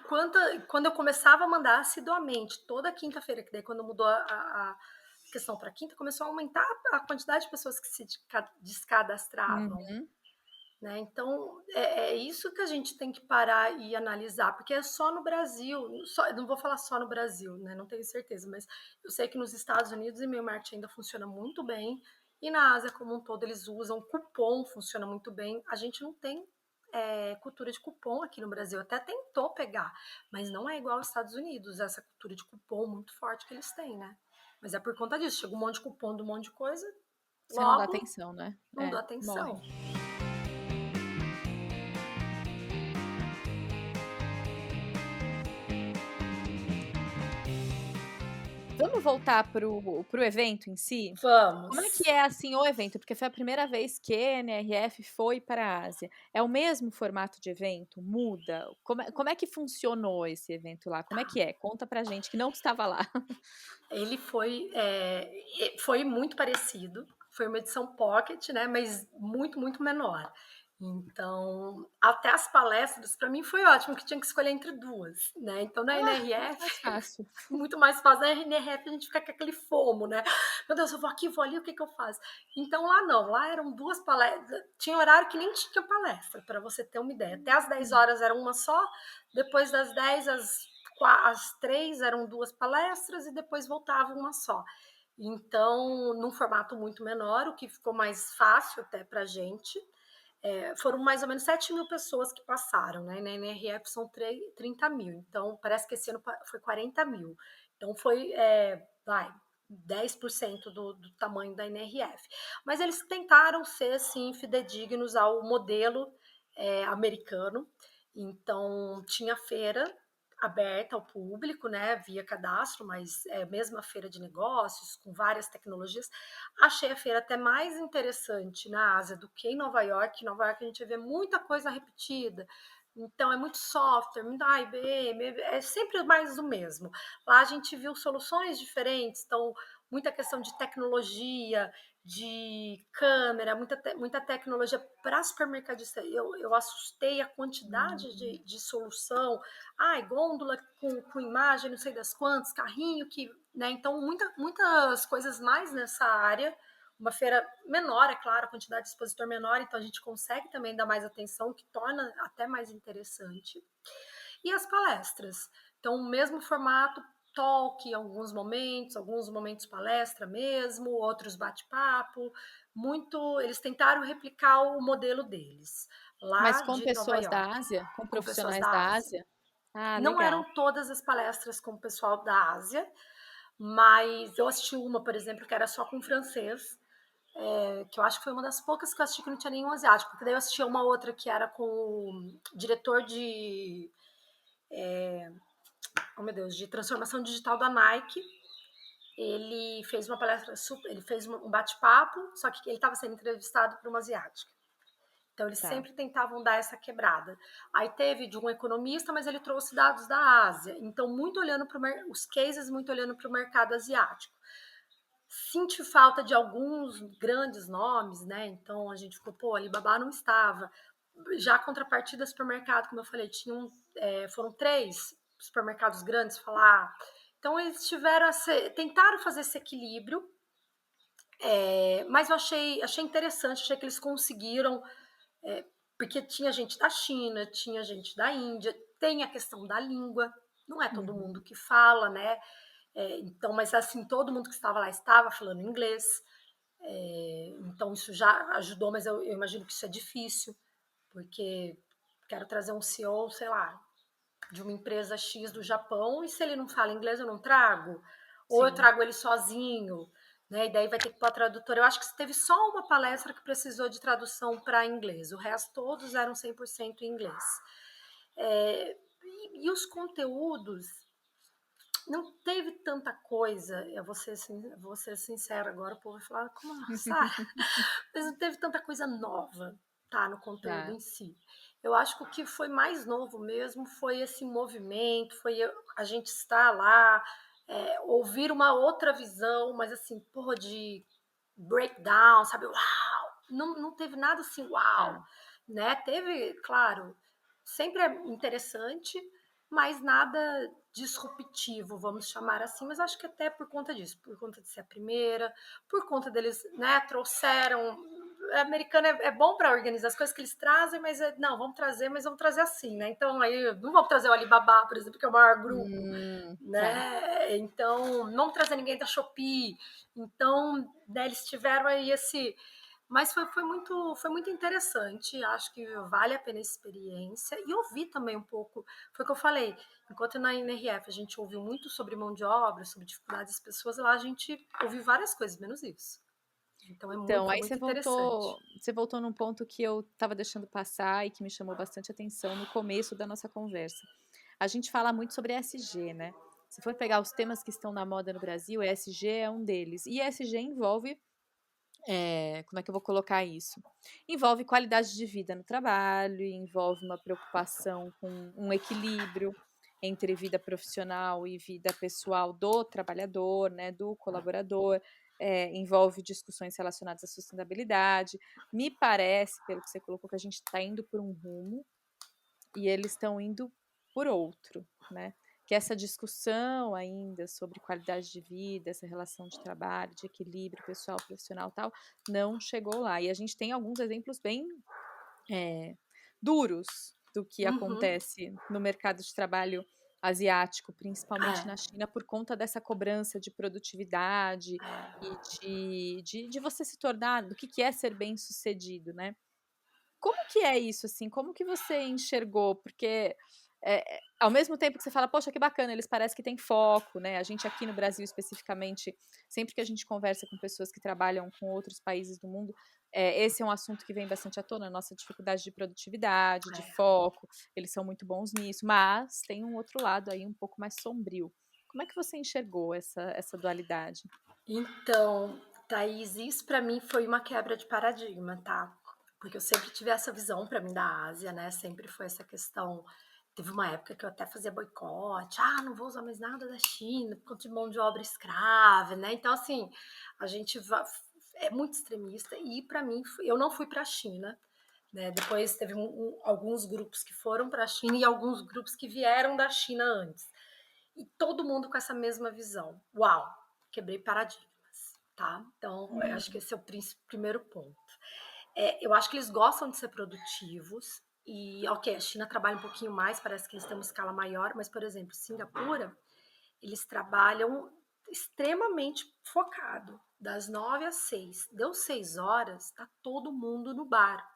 quando eu começava a mandar assiduamente, toda quinta-feira, que daí quando mudou a questão para quinta, começou a aumentar a quantidade de pessoas que se descadastravam. Uhum. Né? Então, é isso que a gente tem que parar e analisar, porque é só no Brasil, não vou falar só no Brasil, né? Não tenho certeza, mas eu sei que nos Estados Unidos e-mail marketing ainda funciona muito bem, e na Ásia como um todo eles usam cupom, funciona muito bem. A gente não tem cultura de cupom aqui no Brasil, até tentou pegar, mas não é igual aos Estados Unidos, essa cultura de cupom muito forte que eles têm, né? Mas é por conta disso, chega um monte de cupom de um monte de coisa, Você não dá logo atenção, né? não dá Morre. atenção. Vamos voltar pro evento em si? Como é que Vamos. é, assim, o evento? Porque foi a primeira vez que a NRF foi para a Ásia. É o mesmo formato de evento? Muda? Como é que funcionou esse evento lá? Como é que é? Conta pra gente que não estava lá. Ele foi muito parecido, foi uma edição pocket, né, mas muito, muito menor. Então, até as palestras, para mim foi ótimo, que tinha que escolher entre duas, né? Então, na Muito NRF, mais fácil. muito mais fácil. Na NRF, a gente fica com aquele fomo, né? Meu Deus, eu vou aqui, vou ali, o que que eu faço? Então, lá não, lá eram duas palestras, tinha horário que nem tinha palestra, para você ter uma ideia. Até às 10 horas era uma só, depois das 10 às 3 eram duas palestras e depois voltava uma só. Então, num formato muito menor, o que ficou mais fácil até para a gente. Foram mais ou menos 7 mil pessoas que passaram, né? Na NRF são 30 mil, então parece que esse ano foi 40 mil. Então foi, 10% do tamanho da NRF. Mas eles tentaram ser, assim, fidedignos ao modelo americano. Então, tinha feira aberta ao público, né, via cadastro, mas é a mesma feira de negócios, com várias tecnologias. Achei a feira até mais interessante na Ásia do que em Nova York. Em Nova York a gente vê muita coisa repetida, Então é muito software, muito IBM, é sempre mais do mesmo. Lá a gente viu soluções diferentes, então muita questão de tecnologia, de câmera, muita tecnologia para supermercadista. Eu assustei a quantidade Hum. de solução. Ai, gôndola com imagem, não sei das quantas, carrinho que. Né? Então, muitas coisas mais nessa área. Uma feira menor, é claro, a quantidade de expositor menor, então a gente consegue também dar mais atenção, o que torna até mais interessante. E as palestras. Então, o mesmo formato, talk em alguns momentos palestra mesmo, outros bate-papo. Muito, eles tentaram replicar o modelo deles, Mas lá com de Nova pessoas da York, Ásia? Com com pessoas profissionais da da Ásia. Ásia? Ah, Não eram legal. todas as palestras com o pessoal da Ásia, mas eu assisti uma, por exemplo, que era só com francês, que eu acho que foi uma das poucas que eu assisti que não tinha nenhum asiático, porque daí eu assisti uma outra que era com o diretor de, oh meu Deus, de transformação digital da Nike. Ele fez uma palestra super, ele fez um bate-papo, só que ele estava sendo entrevistado por uma asiática. Então eles Tá. sempre tentavam dar essa quebrada. Aí teve de um economista, mas ele trouxe dados da Ásia. Então muito olhando para os cases, muito olhando para o mercado asiático. Senti falta de alguns grandes nomes, né? Então a gente ficou, pô, Alibaba não estava. Já a contrapartida do supermercado, como eu falei, foram 3 supermercados grandes falar. Então eles tentaram fazer esse equilíbrio, mas eu achei interessante, achei que eles conseguiram, porque tinha gente da China, tinha gente da Índia, tem a questão da língua, não é todo mundo Uhum. que fala, né? Então, mas assim, todo mundo que estava lá estava falando inglês. Então isso já ajudou, mas eu imagino que isso é difícil, porque quero trazer um CEO, sei lá, de uma empresa X do Japão, e se ele não fala inglês, eu não trago. Ou eu Sim. trago ele sozinho, né? E daí vai ter que pôr a tradutora. Eu acho que teve só uma palestra que precisou de tradução para inglês, o resto todos eram 100% em inglês. E os conteúdos, não teve tanta coisa, vou ser sincera agora, o povo vai falar, como Sara? Mas não teve tanta coisa nova, tá, no conteúdo Tá. em si. Eu acho que o que foi mais novo mesmo foi esse movimento, foi a gente estar lá, ouvir uma outra visão, mas assim, porra, de breakdown, sabe? Uau! Não teve nada assim, uau! Tá. Né? Teve, claro, sempre é interessante, mas nada disruptivo, vamos chamar assim, mas acho que até por conta disso, por conta de ser a primeira, por conta deles, né, trouxeram. O americano é bom para organizar as coisas que eles trazem, mas não, mas vamos trazer assim, né? Então aí não vamos trazer o Alibaba, por exemplo, que é o maior grupo, Tá. né? Então não vamos trazer ninguém da Shopee. Então, né, eles tiveram aí esse. Mas foi muito interessante. Acho que vale a pena a experiência. E ouvi também um pouco. Foi o que eu falei. Enquanto na NRF a gente ouviu muito sobre mão de obra, sobre dificuldades das pessoas, lá a gente ouviu várias coisas, menos isso. Então Então, foi aí muito interessante. você voltou num ponto que eu estava deixando passar e que me chamou bastante atenção no começo da nossa conversa. A gente fala muito sobre ESG, né? Se for pegar os temas que estão na moda no Brasil, ESG é um deles. E ESG envolve, como é que eu vou colocar isso? Envolve qualidade de vida no trabalho, envolve uma preocupação com um equilíbrio entre vida profissional e vida pessoal do trabalhador, né, do colaborador, envolve discussões relacionadas à sustentabilidade. Me parece, pelo que você colocou, que a gente está indo por um rumo e eles estão indo por outro, né? Que essa discussão ainda sobre qualidade de vida, essa relação de trabalho, de equilíbrio pessoal, profissional, tal, não chegou lá. E a gente tem alguns exemplos bem duros do que Uhum. acontece no mercado de trabalho asiático, principalmente na É, China, por conta dessa cobrança de produtividade e de você se tornar, do que é ser bem sucedido, né? Como que é isso, assim? Como que você enxergou? Porque, ao mesmo tempo que você fala: "Poxa, que bacana, eles parecem que têm foco", né, a gente aqui no Brasil especificamente, sempre que a gente conversa com pessoas que trabalham com outros países do mundo, esse é um assunto que vem bastante à tona, a nossa dificuldade de produtividade, de é. foco, eles são muito bons nisso, mas tem um outro lado aí um pouco mais sombrio. Como é que você enxergou essa dualidade? Então, Thaís, isso para mim foi uma quebra de paradigma, tá? porque eu sempre tive essa visão para mim da Ásia, né? Sempre foi essa questão. Teve uma época que eu até fazia boicote, não vou usar mais nada da China, por conta de mão de obra escrava, né? Então, assim, a gente é muito extremista e para mim, eu não fui para a China, né? Depois teve alguns grupos que foram para a China e alguns grupos que vieram da China antes. E todo mundo com essa mesma visão. Uau, quebrei paradigmas, tá? Então, eu acho que esse é o primeiro ponto. Eu acho que eles gostam de ser produtivos. E, ok, a China trabalha um pouquinho mais, parece que eles têm uma escala maior, mas, por exemplo, Singapura, eles trabalham extremamente focado, das 9 às 6. Deu 6 horas, tá todo mundo no bar.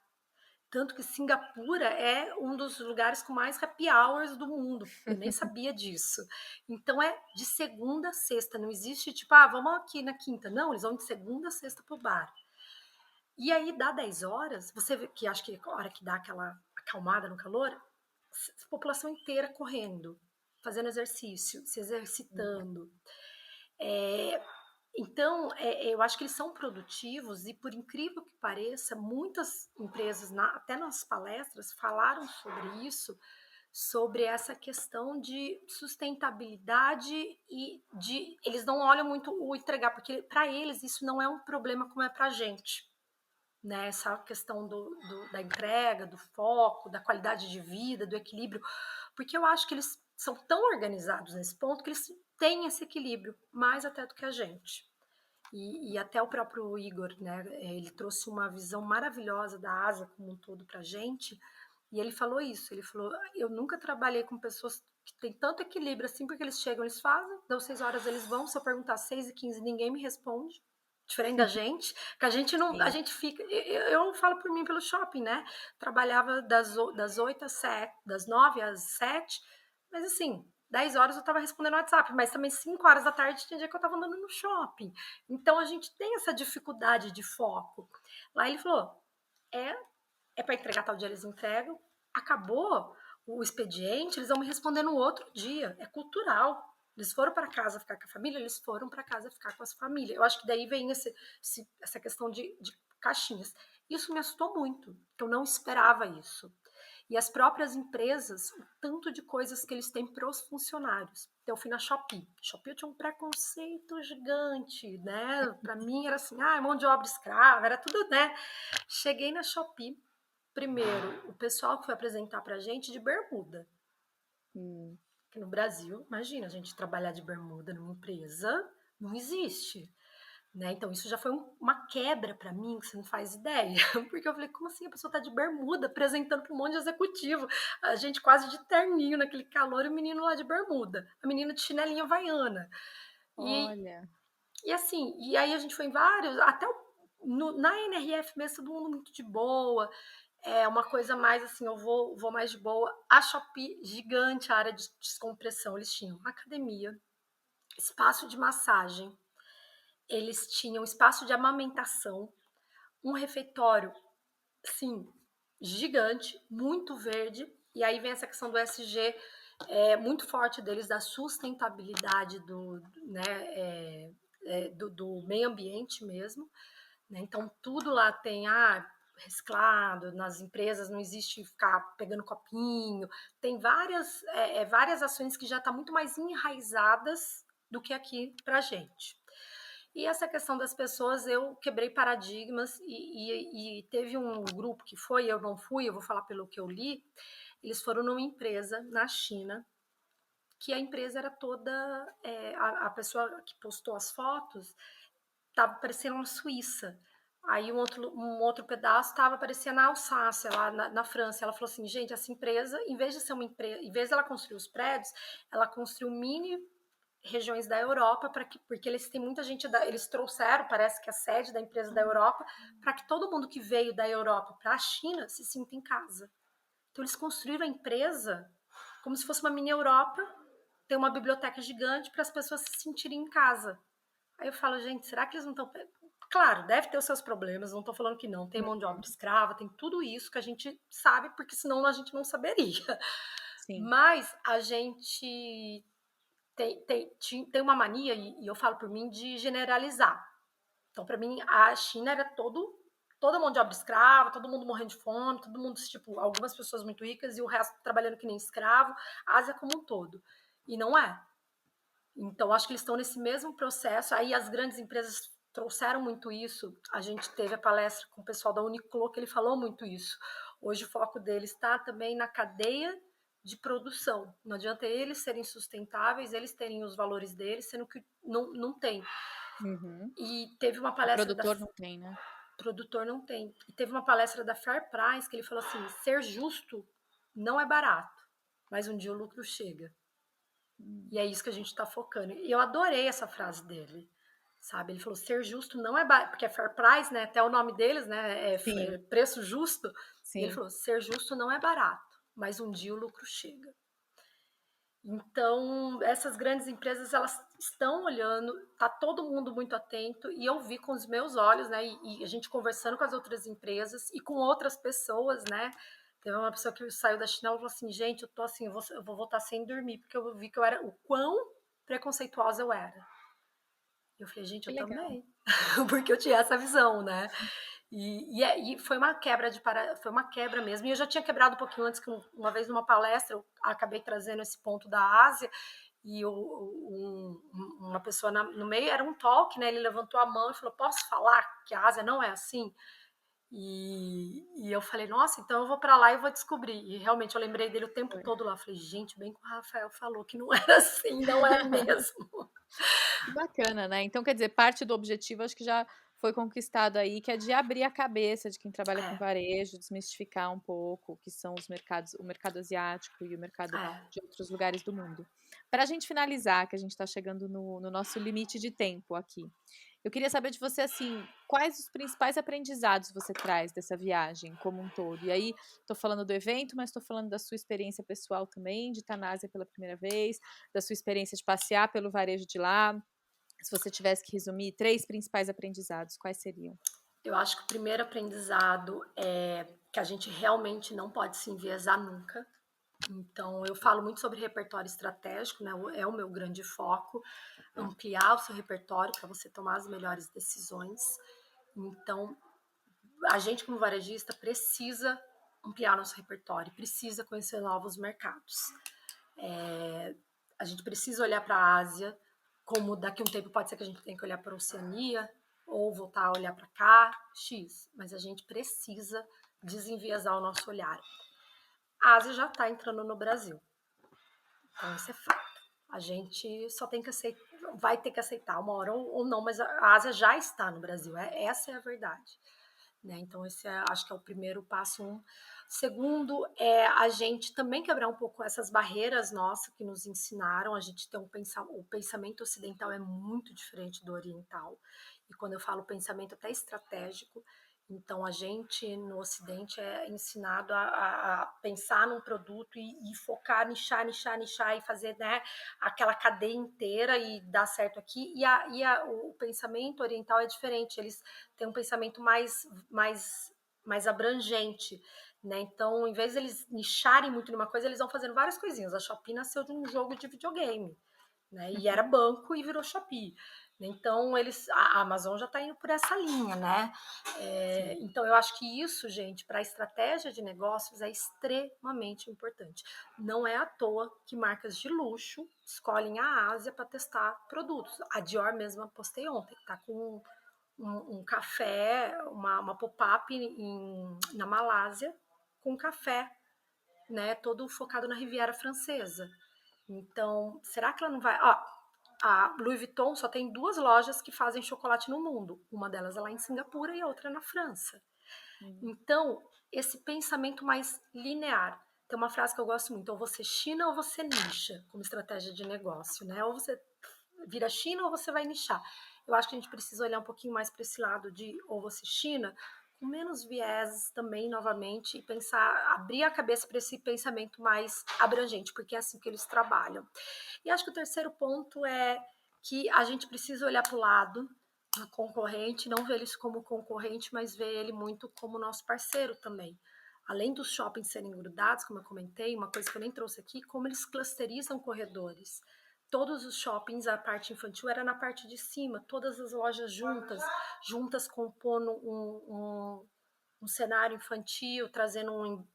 Tanto que Singapura é um dos lugares com mais happy hours do mundo. Eu nem sabia disso. Então é de segunda a sexta. Não existe tipo, vamos aqui na quinta. Não, eles vão de segunda a sexta pro bar. E aí dá 10 horas, você vê que acho que a hora que dá aquela acalmada no calor, a população inteira correndo, fazendo exercício, se exercitando. Então, eu acho que eles são produtivos e, por incrível que pareça, muitas empresas, até nas palestras, falaram sobre isso, sobre essa questão de sustentabilidade e eles não olham muito o entregar, porque para eles isso não é um problema como é para a gente, né? Essa questão da entrega, do foco, da qualidade de vida, do equilíbrio, porque eu acho que eles são tão organizados nesse ponto que eles têm esse equilíbrio mais até do que a gente. E até o próprio Igor, né? Ele trouxe uma visão maravilhosa da Ásia como um todo para a gente. E ele falou isso. Ele falou: eu nunca trabalhei com pessoas que têm tanto equilíbrio assim, porque eles chegam, eles fazem, dão 6 horas, eles vão. Se eu perguntar 6h15, ninguém me responde. Diferente da gente, que a gente não, a Sim. gente fica. Eu falo por mim pelo shopping, né? Trabalhava das 8 às 7, das 9 às 7, mas assim, 10 horas eu estava respondendo WhatsApp, mas também 5 horas da tarde tinha dia que eu estava andando no shopping. Então a gente tem essa dificuldade de foco. Lá ele falou: é, é para entregar tal dia, eles entregam, acabou o expediente, eles vão me responder no outro dia. É cultural. Eles foram para casa ficar com a família, eles foram para casa ficar com as famílias. Eu acho que daí vem essa questão de caixinhas. Isso me assustou muito, que eu não esperava isso. E as próprias empresas, o tanto de coisas que eles têm para os funcionários. Então, eu fui na Shopee. Shopee eu tinha um preconceito gigante, né? Para mim era assim, mão de obra escrava, era tudo, né? Cheguei na Shopee, primeiro, o pessoal que foi apresentar pra gente de bermuda. Que no Brasil, imagina, a gente trabalhar de bermuda numa empresa, não existe. Né? Então, isso já foi uma quebra para mim, que você não faz ideia. Porque eu falei, como assim a pessoa tá de bermuda apresentando para um monte de executivo? A gente quase de terninho naquele calor e o menino lá de bermuda. A menina de chinelinha havaiana. E, Olha. e assim, e aí a gente foi em vários, até na NRF mesmo, todo mundo muito de boa. É uma coisa mais assim, eu vou mais de boa. A Shopee, gigante, a área de descompressão. Eles tinham academia, espaço de massagem, eles tinham espaço de amamentação, um refeitório, sim, gigante, muito verde. E aí vem essa questão do SG, muito forte deles, da sustentabilidade do meio ambiente mesmo. Né? Então, tudo lá tem reciclado, nas empresas não existe ficar pegando copinho, tem várias ações que já estão muito mais enraizadas do que aqui para gente. E essa questão das pessoas, eu quebrei paradigmas e teve um grupo que foi, eu não fui, eu vou falar pelo que eu li, eles foram numa empresa na China, que a empresa era toda, a pessoa que postou as fotos estava parecendo uma Suíça. Aí um outro pedaço estava parecendo a Alsácia, lá na França. Ela falou assim, gente, essa empresa, em vez de ser uma empresa, em vez de ela construir os prédios, ela construiu mini regiões da Europa, porque eles têm muita gente, eles trouxeram, parece que a sede da empresa da Europa, para que todo mundo que veio da Europa para a China se sinta em casa. Então eles construíram a empresa como se fosse uma mini Europa, tem uma biblioteca gigante para as pessoas se sentirem em casa. Aí eu falo, gente, será que eles não estão... Claro, deve ter os seus problemas, não estou falando que não. Tem mão de obra escrava, tem tudo isso que a gente sabe, porque senão a gente não saberia. Sim. Mas a gente tem uma mania, e eu falo por mim, de generalizar. Então, para mim, a China era todo toda mão de obra escrava, todo mundo morrendo de fome, todo mundo, tipo, algumas pessoas muito ricas e o resto trabalhando que nem escravo, a Ásia como um todo. E não é. Então, acho que eles estão nesse mesmo processo. Aí as grandes empresas trouxeram muito isso. A gente teve a palestra com o pessoal da Uniqlo, que ele falou muito isso. Hoje o foco deles está também na cadeia de produção. Não adianta eles serem sustentáveis, eles terem os valores deles, sendo que não tem. Uhum. E teve uma O palestra da produtor não tem, né? produtor não tem. E teve uma palestra da Fair Price que ele falou assim: ser justo não é barato, mas um dia o lucro chega. E é isso que a gente está focando. E eu adorei essa frase dele, sabe? Ele falou: ser justo não é barato, porque é Fair Price, né? Até o nome deles, né? É Sim, preço justo. E ele sim. falou: ser justo não é barato, mas um dia o lucro chega. Então, essas grandes empresas, elas estão olhando, tá todo mundo muito atento, e eu vi com os meus olhos, né, e a gente conversando com as outras empresas e com outras pessoas, né, teve uma pessoa que saiu da China, ela falou assim, gente, eu tô assim, eu vou voltar sem dormir, porque eu vi que eu era, o quão preconceituosa eu era. E eu falei, gente, Que eu legal. também, porque eu tinha essa visão, né, e foi uma quebra foi uma quebra mesmo. E eu já tinha quebrado um pouquinho antes, que uma vez numa palestra eu acabei trazendo esse ponto da Ásia, e uma pessoa no meio, era um talk, né? Ele levantou a mão e falou: posso falar que a Ásia não é assim? E eu falei, nossa, então eu vou para lá e vou descobrir. E realmente eu lembrei dele o tempo Foi. todo lá. Falei, gente, bem que o Rafael falou que não era assim, não é mesmo. Que bacana, né? Então, quer dizer, parte do objetivo acho que já foi conquistado aí, que é de abrir a cabeça de quem trabalha com É, varejo, desmistificar um pouco o que são os mercados, o mercado asiático e o mercado é. de outros lugares do mundo. Para a gente finalizar, que a gente está chegando no nosso limite de tempo aqui, eu queria saber de você, assim, quais os principais aprendizados você traz dessa viagem como um todo? E aí, estou falando do evento, mas estou falando da sua experiência pessoal também, de estar na Ásia pela primeira vez, da sua experiência de passear pelo varejo de lá. Se você tivesse que resumir 3 principais aprendizados, quais seriam? Eu acho que o primeiro aprendizado é que a gente realmente não pode se enviesar nunca. Então, eu falo muito sobre repertório estratégico, né? É o meu grande foco, ampliar o seu repertório para você tomar as melhores decisões. Então, a gente, como varejista, precisa ampliar nosso repertório, precisa conhecer novos mercados. A gente precisa olhar para a Ásia, como daqui a um tempo pode ser que a gente tenha que olhar para a Oceania, ou voltar a olhar para cá, X, mas a gente precisa desenviesar o nosso olhar. A Ásia já está entrando no Brasil, então isso é fato. A gente só tem que aceitar, vai ter que aceitar uma hora ou não, mas a Ásia já está no Brasil, essa é a verdade. Né? Então, esse acho que é o primeiro passo. Segundo, é a gente também quebrar um pouco essas barreiras nossas que nos ensinaram. A gente tem o pensamento ocidental é muito diferente do oriental. E quando eu falo pensamento até estratégico, então a gente no Ocidente é ensinado a pensar num produto e focar, nichar e fazer, né, aquela cadeia inteira e dar certo aqui. O pensamento oriental é diferente. Eles têm um pensamento mais abrangente, né? Então, em vez de eles nicharem muito numa coisa, eles vão fazendo várias coisinhas. A Shopee nasceu de um jogo de videogame, né? E era banco e virou Shopee. Então, a Amazon já está indo por essa linha, né? Sim. Então, eu acho que isso, gente, para a estratégia de negócios é extremamente importante. Não é à toa que marcas de luxo escolhem a Ásia para testar produtos. A Dior mesmo postei ontem, tá com um café, uma pop-up na Malásia com café, né? Todo focado na Riviera Francesa. Então, será que ela não vai. Ó, a Louis Vuitton só tem 2 lojas que fazem chocolate no mundo. Uma delas é lá em Singapura e a outra é na França. Hum. Então, esse pensamento mais linear. Tem uma frase que eu gosto muito: ou você China ou você nicha, como estratégia de negócio, né? Ou você vira China ou você vai nichar. Eu acho que a gente precisa olhar um pouquinho mais para esse lado de ou você China, com menos viés também, novamente, e pensar, abrir a cabeça para esse pensamento mais abrangente, porque é assim que eles trabalham. E acho que o terceiro ponto é que a gente precisa olhar para o lado do concorrente, não ver eles como concorrente, mas ver ele muito como nosso parceiro também. Além dos shoppings serem grudados, como eu comentei, uma coisa que eu nem trouxe aqui, como eles clusterizam corredores. todos os shoppings, a parte infantil era na parte de cima, todas as lojas juntas compondo um cenário infantil, trazendo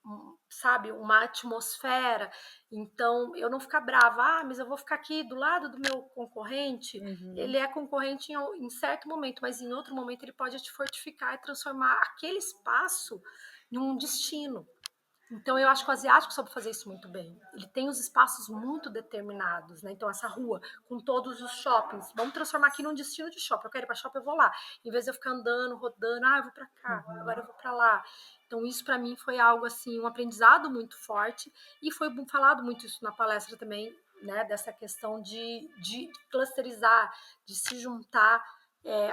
sabe, uma atmosfera. Então, eu não ficar brava, mas eu vou ficar aqui do lado do meu concorrente. Ele é concorrente em certo momento, mas em outro momento ele pode te fortificar e transformar aquele espaço em um destino. Então, eu acho que o asiático soube fazer isso muito bem. Ele tem os espaços muito determinados, né? Então, essa rua, com todos os shoppings, vamos transformar aqui num destino de shopping. Eu quero ir para shopping, eu vou lá. Em vez de eu ficar andando, rodando, eu vou para cá, agora eu vou para lá. Então, isso para mim foi algo, assim, um aprendizado muito forte. E foi falado muito isso na palestra também, né? Dessa questão de clusterizar, de se juntar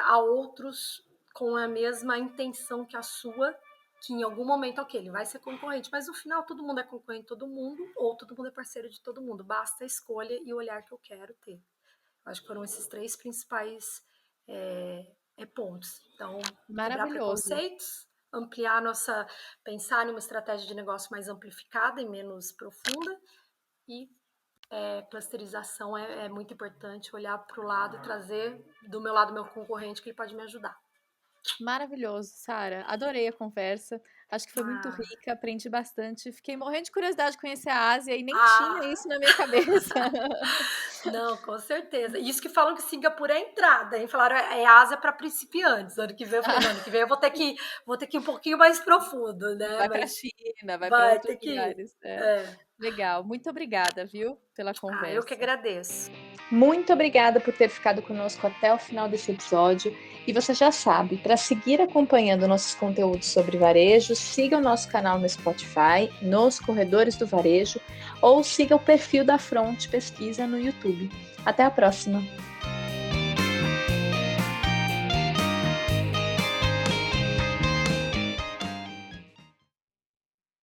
a outros com a mesma intenção que a sua, que em algum momento, ok, ele vai ser concorrente, mas no final todo mundo é concorrente de todo mundo, ou todo mundo é parceiro de todo mundo. Basta a escolha e o olhar que eu quero ter. Acho que foram esses 3 principais pontos. Então, quebrar preconceitos, ampliar pensar numa estratégia de negócio mais amplificada e menos profunda, e clusterização é muito importante, olhar para o lado e trazer do meu lado meu concorrente, que ele pode me ajudar. Maravilhoso, Sara. Adorei a conversa. Acho que foi muito rica, aprendi bastante. Fiquei morrendo de curiosidade de conhecer a Ásia e nem tinha isso na minha cabeça. Não, com certeza. Isso que falam que Singapura é a entrada, hein? Falaram é Ásia para principiantes. Ano que vem eu falei, ano que vem eu vou ter que ir um pouquinho mais profundo, né? Vai para a China, vai para outros lugares. Legal. Muito obrigada, viu, pela conversa. Eu que agradeço. Muito obrigada por ter ficado conosco até o final desse episódio. E você já sabe, para seguir acompanhando nossos conteúdos sobre varejo, siga o nosso canal no Spotify, nos Corredores do Varejo, ou siga o perfil da Front Pesquisa no YouTube. Até a próxima!